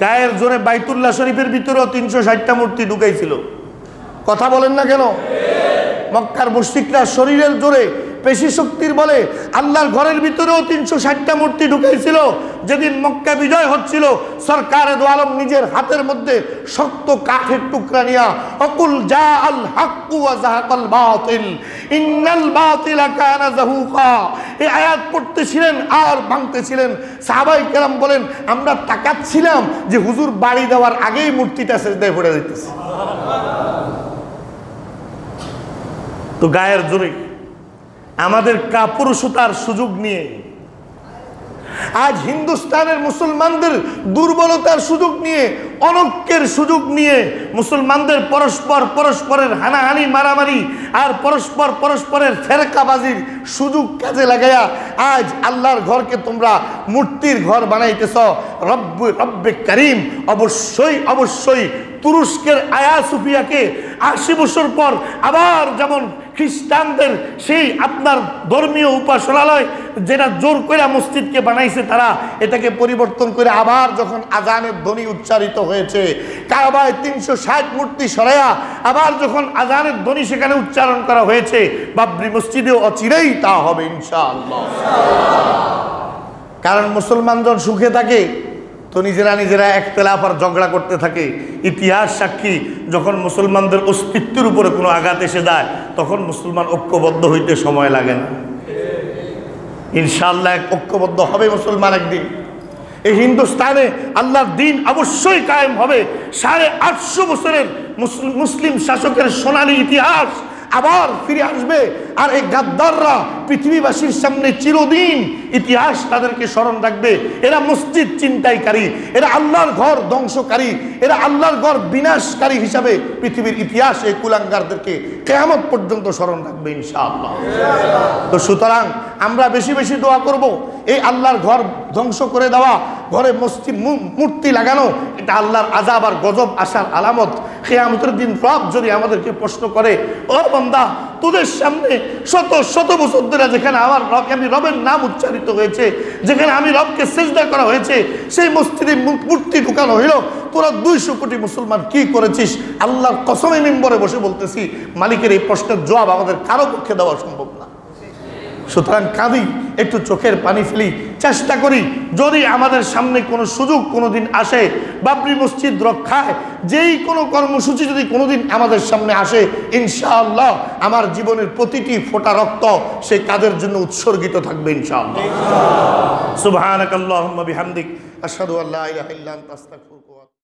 গায়ের জোরে বাইতুল্লাহ শরীফের ভিতরেও 360টা মূর্তি ঢুকাইছিল। কথা বলেন না কেন? মক্কার মুশরিকরা শরীরের জোরে, পেশি শক্তির বলে আল্লাহর ঘরের ভিতরেও 360টা মূর্তি ঢুকাইছিল। যেদিন মক্কা বিজয় হচ্ছিল, সরকারে দো আলম নিজের হাতের মধ্যে শক্ত কাঠের টুকরা নিয়া অকুল জা আল হাক্কু ওয়া যাহাকাল বাতিল ইন্নাল বাতিলা কানা যাহুকা, এই আয়াত পড়তেছিলেন আর ভাঙতেছিলেন। সাহাবায়ে কেরাম বলেন আমরা তাকাচ্ছিলাম যে হুজুর বাড়ি দেওয়ার আগেই মূর্তিটা সিজদায় পড়ে যাইতেছে। তো গায়ের জোরে আমাদের কাপুরুষতার সুযোগ নিয়ে আজ হিন্দুস্তানের মুসলমানদের দুর্বলতার সুযোগ নিয়ে, অনৈক্যের সুযোগ নিয়ে, মুসলমানদের পরস্পরের হানাহানি মারামারি আর পরস্পরের ফেরকাবাজির সুযোগ কাজে লাগায়া আজ আল্লাহর ঘরকে তোমরা মূর্তির ঘর বানাইতেছ। রব্বে করিম অবশ্যই তুরস্কের আয়া সুফিয়াকে ৮০ বছর পর আবার যেমন খ্রিস্টানদের সেই আপনার ধর্মীয় উপাসনালয় যেটা জোর করে মসজিদকে বানাইছে, তারা এটাকে পরিবর্তন করে আবার যখন আজানের ধ্বনি উচ্চারিত হয়েছে, কাবায় ৩৬০ মূর্তি সরাইয়া আবার যখন আজানের ধ্বনি সেখানে উচ্চারণ করা হয়েছে, বাবরি মসজিদেও অচিরেই তা হবে ইনশাআল্লাহ। কারণ মুসলমান যখন সুখে থাকে তো নিজেরা একতলাফ আর ঝগড়া করতে থাকে। ইতিহাস সাক্ষী, যখন মুসলমানদের অস্তিত্বের উপরে কোনো আঘাত এসে যায় তখন মুসলমান ঐক্যবদ্ধ হইতে সময় লাগে না। ইনশাআল্লাহ ঐক্যবদ্ধ হবে মুসলমান একদিন। এই হিন্দুস্তানে আল্লাহর দ্বীন অবশ্যই কায়েম হবে। ৮৫০ বছরের মুসলিম শাসকের সোনালী ইতিহাস আবার ফিরে আসবে। আর এই গাদ্দাররা পৃথিবীবাসীর সামনে চিরদিন ইতিহাস তাদেরকে স্মরণ রাখবে। এরা মসজিদ ছিনতাইকারী, এরা আল্লাহর ঘর ধ্বংসকারী, এরা আল্লাহর ঘর বিনাশকারী হিসাবে পৃথিবীর ইতিহাস এই কুলাঙ্গারদেরকে কিয়ামত পর্যন্ত স্মরণ রাখবে ইনশাআল্লাহ। তো সুতরাং আমরা বেশি বেশি দোয়া করব। এই আল্লাহর ঘর ধ্বংস করে দেওয়া, ঘরে মূর্তি লাগানো, এটা আল্লাহর আযাব আর গজব আসার আলামত। কিয়ামতের দিন রব যদি আমাদেরকে প্রশ্ন করে, ও বান্দা, তোদের সামনে শত বছর ধরে যেখানে আমার আমি রবের নাম উচ্চারিত হয়েছে, যেখানে আমি রবকে সিজদা করা হয়েছে, সেই মসজিদে মূর্তি ঢুকানো হইল, তোরা ২০০ কোটি মুসলমান কি করেছিস? আল্লাহর কসমে মিম্বরে বসে বলতেছি, মালিকের এই প্রশ্নের জবাব আমাদের কারো পক্ষে দেওয়া সম্ভব না। সুতরাং কাঁদি, একটু চোখের পানি ফেলি, চেষ্টা করি যদি আমাদের সামনে কোনো সুযোগ কোনোদিন আসে, বাবরি মসজিদ রক্ষায় যেই কোনো কর্মসূচি যদি কোনোদিন আমাদের সামনে আসে, ইনশাআল্লাহ আমার জীবনের প্রতিটি ফোঁটা রক্ত সেই কাজের জন্য উৎসর্গিত থাকবে ইনশাআল্লাহ। সুবহানাকাল্লাহুম্মা বিহামদিক আশহাদু আল্লা ইলাহা ইল্লা আনতা আস্তাগফিরুকা।